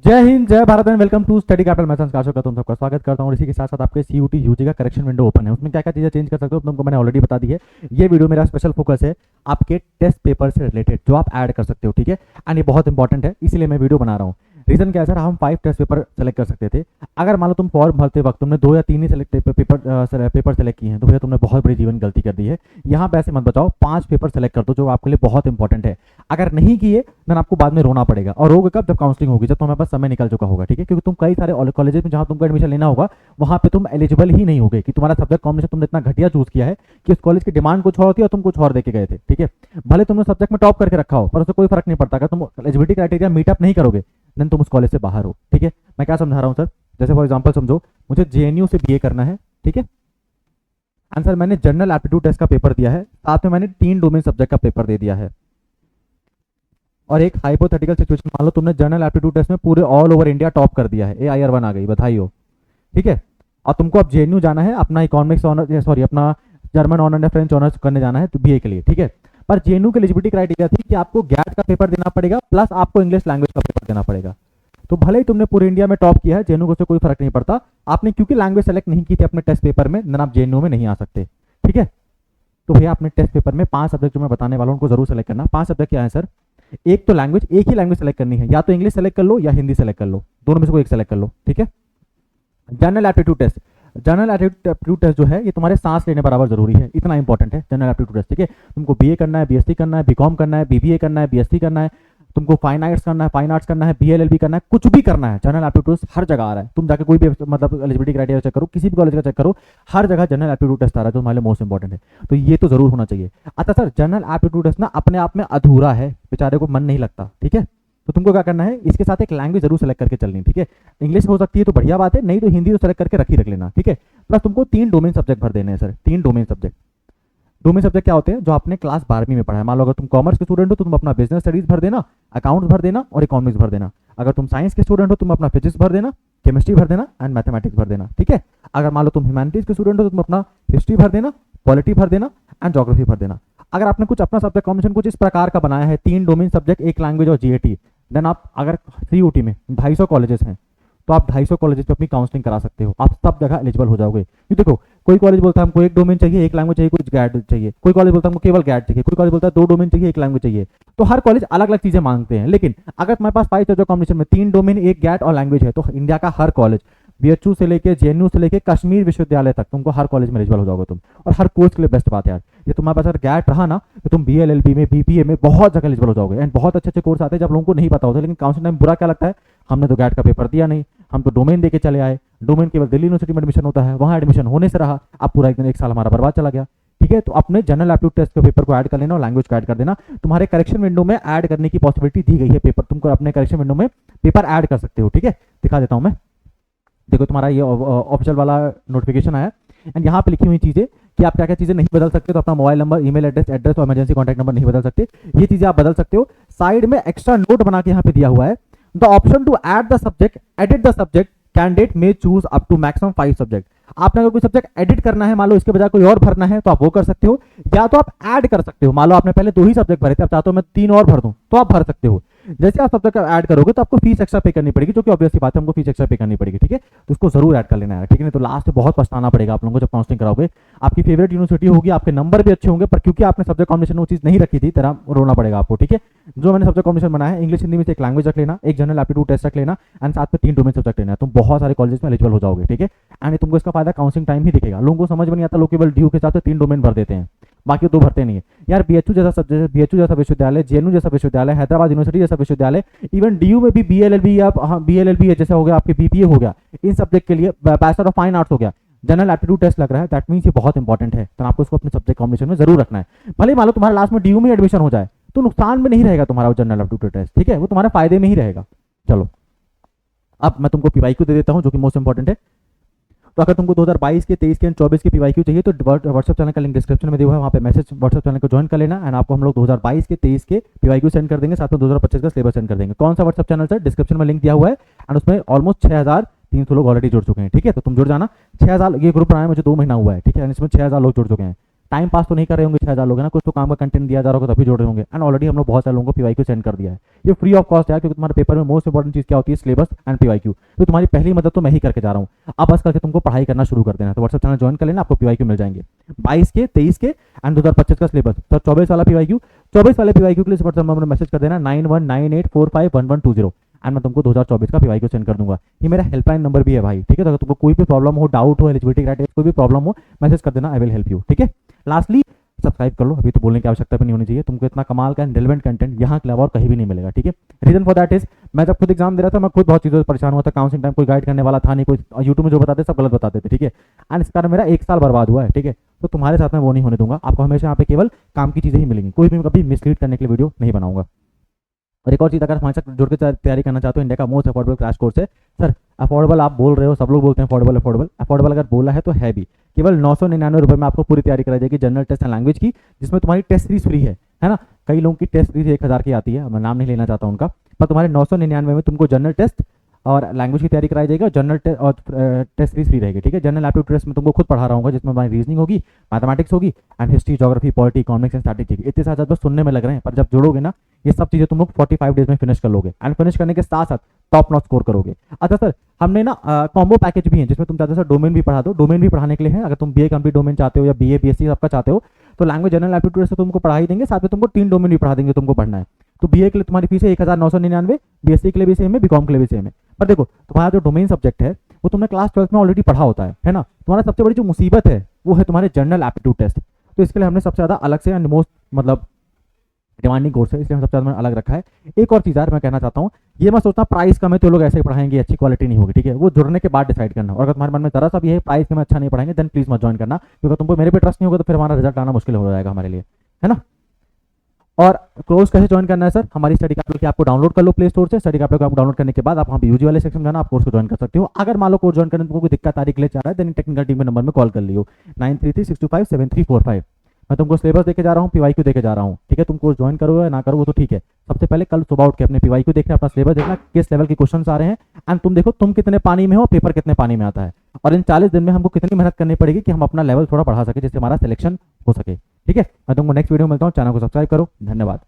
जय हिंद, जय Bharat and welcome to study capital. मैं संस्कार का तुम सबका स्वागत करता हूँ। इसी के साथ साथ आपके सीयूटी यूजी का करेक्शन विंडो ओपन है। उसमें क्या क्या चीज़ें चेंज कर सकते हो तुमको मैंने ऑलरेडी बता दी है। ये वीडियो मेरा स्पेशल फोकस है आपके टेस्ट पेपर से रिलेटेड जो आप ऐड कर सकते हो, ठीक है। एंड ये बहुत इंपॉर्टेंट है, इसीलिए मैं वीडियो बना रहा हूँ। रीजन क्या है सर, हम 5 टेस्ट पेपर सेलेक्ट कर सकते थे। अगर मान लो तुम फॉर्म भरते वक्त तुमने 2 या 3 ही पेपर सेलेक्ट किए हैं तो भैया तुमने बहुत बड़ी जीवन गलती कर दी है। यहाँ पैसे मत बचाओ, 5 पेपर सेलेक्ट कर दो जो आपके लिए बहुत इंपॉर्टेंट है। अगर नहीं किए देन आपको बाद में रोना पड़ेगा, और रोगे कब? जब काउंसलिंग होगी, जब तुम्हारे पास समय निकल चुका होगा, ठीक है। क्योंकि तुम कई सारे कॉलेजेस में जहां तुमको एडमिशन लेना होगा वहां पे तुम एलिजिबल ही नहीं होगे कि तुम्हारा सब्जेक्ट कॉम्बिनेशन तुमने इतना घटिया चूज किया है कि उस कॉलेज की डिमांड कुछ और होती है और तुम कुछ और देके गए थे, ठीक है। भले तुमने सब्जेक्ट में टॉप करके रखा हो पर उससे कोई फर्क नहीं पड़ता। अगर तुम एलिजिबिलिटी क्राइटेरिया मीटअप नहीं करोगे देन तुम उस कॉलेज से बाहर हो, ठीक है। मैं क्या समझा रहा हूँ सर, जैसे फॉर एग्जाम्पल समझो मुझे जेएनयू से बीए करना है, ठीक है। आंसर, मैंने जनरल एप्टीट्यूड टेस्ट का पेपर दिया है, साथ में मैंने 3 डोमेन सब्जेक्ट का पेपर दे दिया है। और एक हाइपोथेटिकल सिचुएशन, मान लो तुमने जनरल एप्टीट्यूड टेस्ट में पूरे ऑल ओवर इंडिया टॉप कर दिया है, AIR1 आ गई, बधाई हो, ठीक है। और तुमको अब जेएनयू जाना है अपना इकोनॉमिक्स ऑनर, सॉरी अपना जर्मन ऑनर या फ्रेंच ऑनर्स करने जाना है तो बीए के लिए, ठीक है। पर जेएनयू की एलिजिबिलिटी क्राइटेरिया थी कि आपको गैट का पेपर देना पड़ेगा प्लस आपको इंग्लिश लैंग्वेज का पेपर देना पड़ेगा। तो भले ही तुमने पूरे इंडिया में टॉप किया है, जेएनयू को उससे कोई फर्क नहीं पड़ता। आपने क्योंकि लैंग्वेज सेलेक्ट नहीं की थी अपने टेस्ट पेपर में, देन आप जेएनयू में नहीं आ सकते, ठीक है। तो भैया अपने टेस्ट पेपर में 5 सब्जेक्ट जो मैं बताने वाला हूं उनको जरूर सेलेक्ट करना। 5 सब्जेक्ट क्या है सर? एक तो लैंग्वेज, एक ही लैंग्वेज सेलेक्ट करनी है, या तो इंग्लिश सेलेक्ट कर लो या हिंदी सेलेक्ट कर लो, दोनों में से कोई एक सेलेक्ट कर लो, ठीक है। General aptitude test, general aptitude test जो है ये तुम्हारे सांस लेने बराबर जरूरी है, इतना इंपॉर्टेंट है जनरल एप्टीट्यूड टेस्ट, ठीक है। तुमको बीए करना है, बीएससी करना है, बीकॉम करना है, बीबीए करना है, बीएससी करना है, तुमको फाइन आर्ट्स करना है, फाइन आर्ट्स करना है, बीएलएलबी करना है, कुछ भी करना है, जनरल एप्टीट्यूड हर जगह आ रहा है। तुम जाके कोई भी मतलब एलिजिबिलिटी क्राइटेरिया चेक करो, किसी भी कॉलेज का चेक करो, हर जगह जनरल एप्टीट्यूड टेस्ट आ रहा है जो हमारे लिए मोस्ट इंपॉर्टेंट है। तो ये तो जरूर होना चाहिए। अच्छा सर, जनरल एप्टीट्यूड टेस्ट ना अपने आप में अधूरा है, बेचारे को मन नहीं लगता, ठीक है। तो तुमको क्या करना है, इसके साथ एक लैंग्वेज जरूर सेलेक्ट करके चलनी, ठीक है। इंग्लिश हो सकती है तो बढ़िया बात है, नहीं तो हिंदी तो सेलेक्ट करके रख लेना, ठीक है। प्लस तुमको 3 डोमेन सब्जेक्ट भर देने हैं sir, 3 domain subject. Domain subject क्या होते हैं? जो आपने क्लास 12वीं में पढ़ा है। मान लो अगर तुम कॉमर्स के स्टूडेंट हो तो तुम अपना बिजनेस स्टडीज भर देना, अकाउंट्स भर देना और इकोनॉमिक्स भर देना। अगर तुम साइंस के स्टूडेंट हो तुम अपना फिजिक्स भर देना, केमिस्ट्री भर देना एंड मैथमेटिक्स भर देना, ठीक है। अगर मान लो तुम ह्यूमैनिटीज के स्टूडेंट हो तो तुम अपना हिस्ट्री भर देना, पॉलिटी भर देना एंड ज्योग्राफी भर देना। अगर आपने कुछ अपना सब्जेक्ट कॉम्बिनेशन कुछ इस प्रकार का बनाया है, 3 डोमेन सब्जेक्ट, एक लैंग्वेज और जीएटी, देन आप अगर सीयूटी में 250 कॉलेजेस हैं तो आप 250 कॉलेजेस पे अपनी काउंसलिंग करा सकते हो, आप सब जगह एलिजिबल हो जाओगे। क्यों देखो, कोई कॉलेज बोलता है हमको एक डोमेन चाहिए, एक लैंग्वेज चाहिए, कुछ गैड चाहिए, कोई कॉलेज बोलता है हमको केवल गैड चाहिए, कोई कॉलेज बोलता है 2 डोमेन चाहिए, एक लैंग्वेज चाहिए। तो हर कॉलेज अलग अलग चीजें मांगते हैं। लेकिन अगर तुम्हारे पास 5 सब्जेक्ट कॉम्बिनेशन में 3 डोमेन, एक गैड और लैंग्वेज है तो इंडिया का हर कॉलेज, बीएचयू से लेके जेएनयू से लेके कश्मीर विश्वविद्यालय तक तुमको हर कॉलेज में एलिजिबल हो जाओगे तुम। और हर कोर्स के लिए बेस्ट बात है यार, ये तुम्हारे पास अगर गैट रहा ना तो तुम बीएलएलबी में, बीपीए में बहुत जगह एलिजिबल हो जाओगे। एंड बहुत अच्छे अच्छे कोर्स आते हैं जब लोगों को नहीं पता होता। लेकिन काउंसिल टाइम बुरा क्या लगता है, हमने तो गैट का पेपर दिया नहीं, हम तो डोमेन देके चले आए, डोमेन केवल दिल्ली यूनिवर्सिटी में एडमिशन होता है, वहां एडमिशन होने से रहा, अब पूरा एक साल हमारा बर्बाद चला गया, ठीक है। तो अपने जनरल एप्टीट्यूड टेस्ट के पेपर को ऐड कर लेना और लैंग्वेज को ऐड कर देना। तुम्हारे करेक्शन विंडो में ऐड करने की पॉसिबिलिटी दी गई है पेपर, तुमको अपने करेक्शन विंडो में पेपर ऐड कर सकते हो, ठीक है। दिखा देता हूं मैं, देखो तुम्हारा ये ऑफिशियल वाला नोटिफिकेशन आया एंड यहाँ पे लिखी हुई चीजें कि आप क्या क्या चीजें नहीं बदल सकते। तो अपना मोबाइल नंबर, ईमेल एड्रेस और इमरजेंसी कॉन्टैक्ट नंबर नहीं बदल सकते, ये चीजें आप बदल सकते हो। साइड में एक्स्ट्रा नोट बना के यहाँ पे दिया हुआ है, the option to add the subject, edit the subject, candidate में choose up to maximum 5 subject. आपने अगर कोई सब्जेक्ट एडिट करना है, मान लो इसके बजाय कोई और भरना है तो आप वो कर सकते हो, या तो आप ऐड कर सकते हो। मान लो आपने पहले 2 ही सब्जेक्ट भरे थे, अब चाहते हो मैं 3 और भर दूं तो आप भर सकते हो। जैसे आप सब्जेक्ट ऐड करोगे तो आपको फीस एक्स्ट्रा पे करनी पड़ेगी, जो कि ऑब्वियस सी बात है, हमको फीस एक्स्ट्रा पे करनी पड़ेगी, ठीक है। तो उसको जरूर ऐड कर लेना है, ठीक है। नहीं तो लास्ट में बहुत पछताना पड़ेगा आप लोगों को जब काउंसलिंग कराओगे। आपकी फेवरेट यूनिवर्सिटी होगी, आपके नंबर भी अच्छे होंगे, पर क्योंकि आपने सब्जेक्ट कॉम्बिनेशन में वो चीज नहीं रखी थी, तरह रोना पड़ेगा आपको, ठीक है। जो मैंने सब्जेक्ट कॉम्बिनेशन बनाया है, इंग्लिश हिंदी में से एक लैंग्वेज रख लेना, एक जनरल एप्टीट्यूड टेस्ट रख लेना एंड साथ में 3 डोमेन सब्जेक्ट लेना है, तुम बहुत सारे कॉलेज में एलिजिबल हो जाओगे, ठीक है। एंड तुमको इसका फायदा काउंसलिंग टाइम ही दिखेगा। लोगों को समझ में नहीं आता, लोग केवल ड्यू के हिसाब से 3 डोमेन भर देते हैं, बाकी 2 भरते नहीं है यार। बीएचयू जैसा सब्जेक्ट, बीएचयू जैसा विश्वविद्यालय, जेएनयू जैसा विश्वविद्यालय, हैदराबाद यूनिवर्सिटी जैसा विश्वविद्यालय, इवन डीयू में भी बीएलएलबी या बीएलएलबी जैसा हो गया, आपके बीपीए हो गया, इन सब्जेक्ट के लिए बैचलर ऑफ फाइन आर्ट्स हो गया, जनरल एप्टीट्यूड टेस्ट लग रहा है, दैट मींस ये बहुत इंपॉर्टेंट है। तो आपको इसको अपने सब्जेक्ट कॉम्बिनेशन में जरूर रखना है। भले मान लो तुम्हारा लास्ट में डीयू में एडमिशन हो जाए तो नुकसान में नहीं रहेगा तुम्हारा जनरल एप्टीट्यूड टेस्ट, ठीक है, वो तुम्हारे फायदे में ही रहेगा। चलो अब मैं तुमको पीवाईक्यू दे देता हूं जो कि मोस्ट इंपॉर्टेंट है। तो अगर तुमको 2022 के, 23 के, 24 के पीवाईक्यू चाहिए तो व्हाट्सएप चैनल का लिंक डिस्क्रिप्शन में दिया हुआ है, वहाँ पे मैसेज व्हाट्सएप चैनल को ज्वाइन कर लेना एंड आपको हम लोग 2022 के, 23 के पीवाईक्यू सेंड कर देंगे, साथ में 2025 का सिलेबस सेंड कर देंगे। कौन सा व्हाट्सएप चैनल सर? डिस्क्रिप्शन में लिंक दिया हुआ है एंड उसमें ऑलमोस्ट 6300 लोग ऑलरेडी जुड़ चुके हैं, ठीक है। तो तुम जुड़ जाना। 6000, ये ग्रुप बनाया मुझे 2 महीना हुआ है, ठीक है, इसमें 6000 लोग जुड़ चुके हैं। टाइम पास तो नहीं कर रहे होंगे 6,000 लोग है ना, कुछ तो काम का कंटेंट दिया जा रहा होगा तभी जोड़ रहे होंगे। एंड ऑलरेडी हम लोग बहुत सारे लोगों को पीवाईक्यू सेंड कर दिया है। ये फ्री ऑफ कॉस्ट है, क्योंकि तुम्हारे पेपर में मोस्ट इंपॉर्टेंट चीज़ क्या होती है, सिलेबस एंड पीवाईक्यू। तो तुम्हारी पहली मदद तो मैं ही करके जा रहा हूँ, अब बस करके तुमको पढ़ाई करना शुरू कर देना। तो व्हाट्सएप चैनल ज्वाइन कर लेना, आपको पीवाईक्यू मिल जाएंगे 22 के, 23 के एंड 2025 का सिलेबस। तो 24 वाला पीवाईक्यू, 24 वाले पीवाईक्यू के लिए व्हाट्सएप नंबर मैसेज कर देना 9198451120 एंड मैं तुमको 2024 का पीवाईक्यू सेंड कर दूंगा। ये मेरा हेल्पलाइन नंबर भी है भाई, ठीक है। तो अगर तुमको कोई भी प्रॉब्लम हो, डाउट हो, एलिजिबिलिटी क्राइटेरिया कोई भी प्रॉब्लम हो, मैसेज कर देना, आई विल हेल्प यू, ठीक है। लास्टली सब्सक्राइब कर लो, अभी तो बोलने की आवश्यकता भी नहीं होनी चाहिए, तुमको इतना कमाल का रिलेवेंट कंटेंट यहाँ के अलावा और कहीं भी नहीं मिलेगा, ठीक है। रीजन फॉर दैट इज, मैं जब खुद एग्जाम दे रहा था मैं खुद बहुत चीज़ों से परेशान हुआ था, काउंसलिंग टाइम कोई गाइड करने वाला था नहीं, कोई यूट्यूब में जो बताते सब गलत बताते थे, ठीक है। एंड इस कारण मेरा 1 साल बर्बाद हुआ है, ठीक है। तो तुम्हारे साथ में वो नहीं होने दूंगा, आपको हमेशा यहाँ पे केवल काम की चीज़ें ही मिलेंगी, कोई भी कभी मिसलीड करने के लिए वीडियो नहीं बनाऊंगा। और एक और चीज़, अगर हमारे साथ जुड़ के तैयारी करना चाहते हो, इंडिया का मोस्ट अफोर्डेबल क्रैश कोर्स है। सर अफोर्डेबल आप बोल रहे हो, सब लोग बोलते हैं अफोर्डेबल अफोर्डेबल अफोर्डेबल, अगर बोला है तो है भी। केवल 999 रुपये में आपको पूरी तैयारी कराई जाएगी जनरल टेस्ट एंड लैंग्वेज की, जिसमें तुम्हारी टेस्ट सीरीज फ्री है ना। कई लोगों की टेस्ट सीरीज 1,000 की आती है, मैं नाम नहीं लेना चाहता उनका, पर तुम्हारे 999 में तुमको जनरल टेस्ट और लैंग्वेज की तैयारी कराई जाएगी और जनरल टेस्ट और टेस्ट सीरीज फ्री रहेगी, ठीक है। जनरल एप्टीट्यूड टेस्ट में तुमको खुद पढ़ा रहा हूँ, जिसमें हमारी रीजनिंग होगी, मैथमेटिक्स होगी and history, geography, polity, economics and statistics. इतने सारे बस सुनने में लग रहे हैं, पर जब जुड़ोगे ना ये सब चीज़ें तुम लोग 45 डेज में फिनिश कर लोगे एंड फिनिश करने के साथ साथ टॉप नॉच स्कोर करोगे। अच्छा सर, हमने ना कॉम्बो पैकेज भी है, जिसमें तुम चाहते हो सर डोमेन भी पढ़ा दो। डोमेन भी पढ़ाने के लिए है, अगर तुम बीए कंप्लीट डोमेन चाहते हो या बीए बीएससी सबका चाहते हो, तो लैंग्वेज जनरल एप्टीट्यूड से तुमको पढ़ा ही देंगे, साथ में तुमको 3 डोमेन भी पढ़ा देंगे तुमको पढ़ना है। तो बीए के लिए तुम्हारी फीस है 1999, बीएससी के लिए भी सेम है, बीकॉम के लिए भी सेम है। पर देखो तुम्हारा जो डोमेन सब्जेक्ट है वो तुमने क्लास 12 में ऑलरेडी पढ़ा होता है ना। तुम्हारा सबसे बड़ी जो मुसीबत है वो है तुम्हारे जनरल एप्टीट्यूड टेस्ट। तो इसके लिए हमने सबसे ज़्यादा अलग से एंड मोस्ट मतलब डिमांडिंग कोर्स है, इसलिए हम सबसे ज़्यादा अलग रखा है। एक और चीज़ यार मैं कहना चाहता हूँ, ये मैं सोचता प्राइस कम है तो लोग ऐसे ही पढ़ाएंगे, अच्छी क्वालिटी नहीं होगी, ठीक है। वो जुड़ने के बाद डिसाइड करना। और अगर तुम्हारे मन में जरा सा भी है प्राइस कम अच्छा नहीं पढ़ाएंगे, देन प्लीज मत ज्वाइन करना, क्योंकि तुमको मेरे पे ट्रस्ट नहीं होगा तो फिर हमारा रिजल्ट आना मुश्किल हो जाएगा हमारे लिए, है ना। और कोर्स कैसे ज्वाइन करना है सर, हमारी स्टडी कैपिटल की आपको डाउनलोड कर लो प्ले स्टोर से। स्टडी कैपिटल को आप डाउनलोड करने के बाद आप वहाँ यूजी वाले सेक्शन में जाना, आप कोर्स को ज्वाइन कर सकते हो। अगर मान लो कोर्स ज्वाइन करने में कोई दिक्कत तारीख ले चाह रहा है, देन टेक्निकल टीम के नंबर में कॉल कर लियो 9336257345। मैं तुमको सिलेबस देके जा रहा हूँ, पीवाईक्यू देके जा रहा हूँ, ठीक है। तुम कोर्स ज्वाइन करो या ना करो वो तो ठीक है। सबसे पहले कल सुबह उठ के अपने पीवाईक्यू देखना, अपना सिलेबस देखना, किस लेवल के क्वेश्चन आ रहे हैं एंड तुम देखो तुम कितने पानी में हो, पेपर कितने पानी में आता है, और इन 40 दिन में हमको कितनी मेहनत करनी पड़ेगी कि हम अपना लेवल थोड़ा बढ़ा सके, जिससे हमारा सिलेक्शन हो सके, ठीक है। मैं तुमको नेक्स्ट वीडियो में मिलता हूँ, चैनल को सब्सक्राइब करो, धन्यवाद।